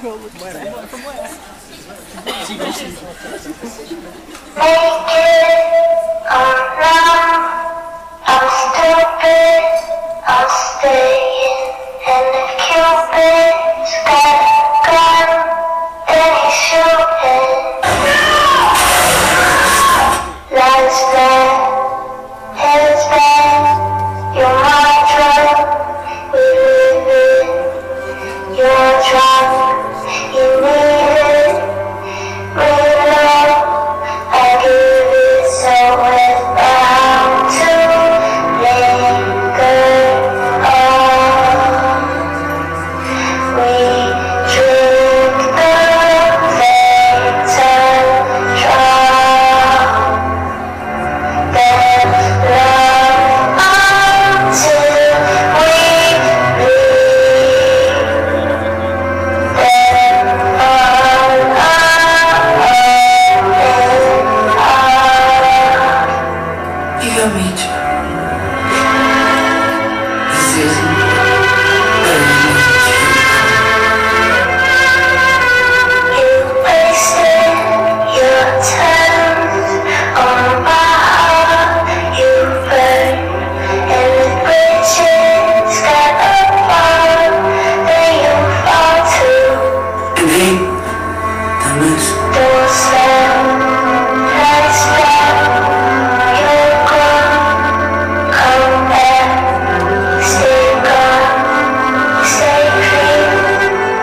I'm stupid, I'm staying, and if Cupid's got a gun, then he's shooting. Life's bad, it's bad, you're my drug, we live it. You're drunk, you need it, real love, I give it, so we're bound to linger on. We drink the fatal drop. There's love until we bleed. Then all You got me too. This isn't you wasted your time on my heart. You burn and the bridges got apart. Then you fall too. and hey, that means Don't stand, let's go. You're gone, come back, stay gone, stay clean.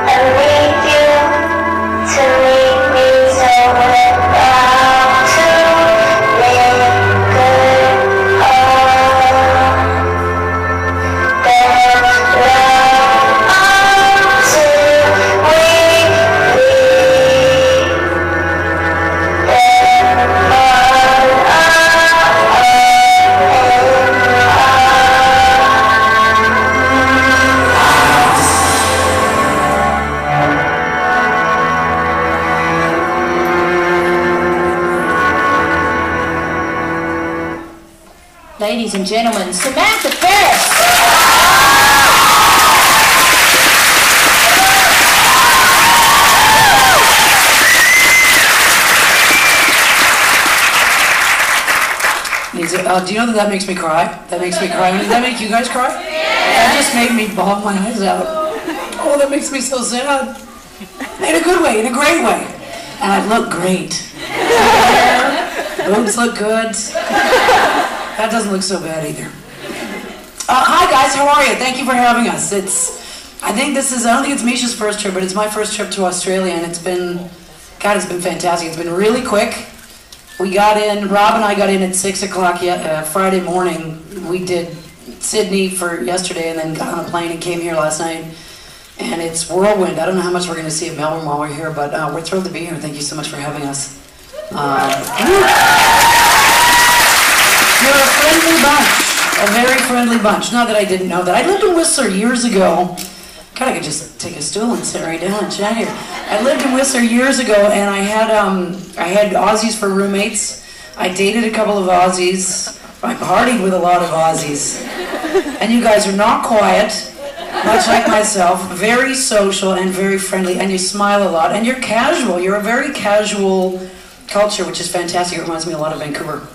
I need you to leave me, so we're bound to linger on. There's love until we leave. Then Ladies and gentlemen, Samantha Ferris. do you know that makes me cry? That makes me cry. Does that make you guys cry? That just made me bawl my eyes out. Oh, that makes me so sad. In a good way, in a great way. And I look great. Boobs look good. That doesn't look so bad either. Hi guys, how are you? Thank you for having us. I don't think it's Misha's first trip, but it's my first trip to Australia, and it's been fantastic. It's been really quick. We got in, Rob and I got in at 6 o'clock Friday morning. We did Sydney for yesterday and then got on a plane and came here last night. And it's whirlwind. I don't know how much we're going to see of Melbourne while we're here, but we're thrilled to be here. Thank you so much for having us. You're a friendly bunch, a very friendly bunch. Not that I didn't know that. I lived in Whistler years ago. God, I could just take a stool and sit right down and chat here. I lived in Whistler years ago, and I had Aussies for roommates. I dated a couple of Aussies. I partied with a lot of Aussies. And you guys are not quiet, much like myself. Very social and very friendly, and you smile a lot. And you're casual. You're a very casual culture, which is fantastic. It reminds me a lot of Vancouver.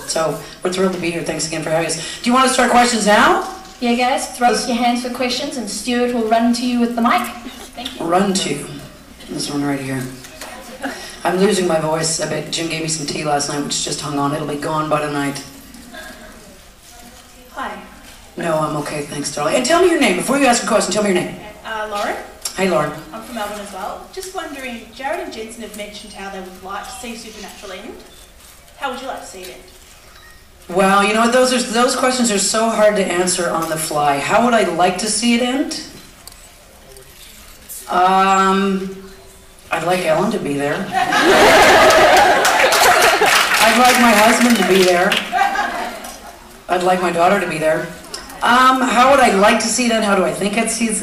So we're thrilled to be here. Thanks again for having us. Do you want to start questions now? Yeah, guys, throw up your hands for questions, and Stuart will run to you with the mic. Thank you. Run to. This one right here. I'm losing my voice a bit. Jim gave me some tea last night, which just hung on. It'll be gone by tonight. Hi. No, I'm okay, thanks, darling. And tell me your name. Before you ask a question, tell me your name. Lauren. Hey, Lauren. I'm from Melbourne as well. Just wondering, Jared and Jensen have mentioned how they would like to see Supernatural end. How would you like to see it end? Well, you know what? Those questions are so hard to answer on the fly. How would I like to see it end? I'd like Ellen to be there. I'd like my husband to be there. I'd like my daughter to be there. How would I like to see it end? How do I think I'd see it?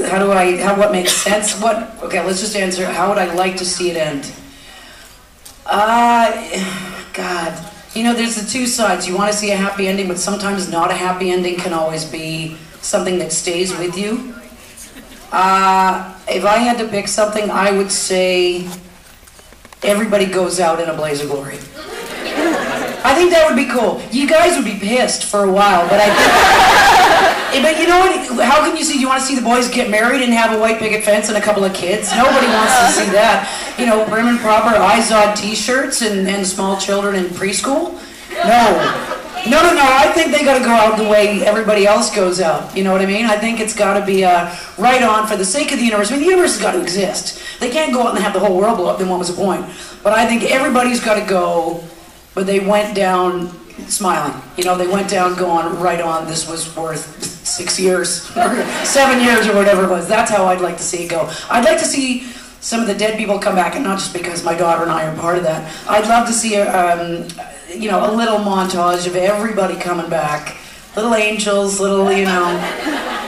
What makes sense? Okay, let's just answer. How would I like to see it end? God. You know, there's the two sides. You want to see a happy ending, but sometimes not a happy ending can always be something that stays with you. If I had to pick something, I would say everybody goes out in a blaze of glory. I think that would be cool. You guys would be pissed for a while, but but you know what? How can you see? You want to see the boys get married and have a white picket fence and a couple of kids? Nobody wants to see that. You know, prim and proper IZOD T-shirts and small children in preschool? No. I think they got to go out the way everybody else goes out. You know what I mean? I think it's got to be right on for the sake of the universe. I mean, the universe has got to exist. They can't go out and have the whole world blow up. Then what was the point? But I think everybody's got to go. But they went down smiling. You know, they went down going, right on, this was worth 6 years, or 7 years, or whatever it was. That's how I'd like to see it go. I'd like to see some of the dead people come back, and not just because my daughter and I are part of that. I'd love to see you know, a little montage of everybody coming back. Little angels, little, you know,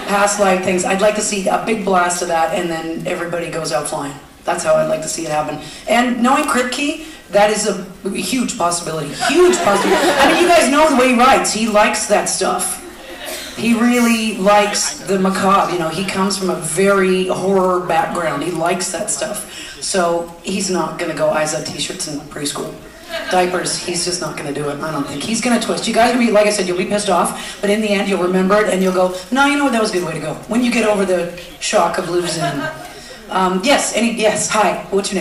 past life things. I'd like to see a big blast of that, and then everybody goes out flying. That's how I'd like to see it happen. And knowing Kripke, that is a huge possibility. Huge possibility. I mean, you guys know the way he writes. He likes that stuff. He really likes the macabre. You know, he comes from a very horror background. He likes that stuff. So he's not going to go IZOD T-shirts in preschool. Diapers, he's just not going to do it. I don't think. He's going to twist. You guys will be, like I said, you'll be pissed off, but in the end you'll remember it and you'll go, no, you know what, that was a good way to go. When you get over the shock of losing. Yes, hi, what's your name?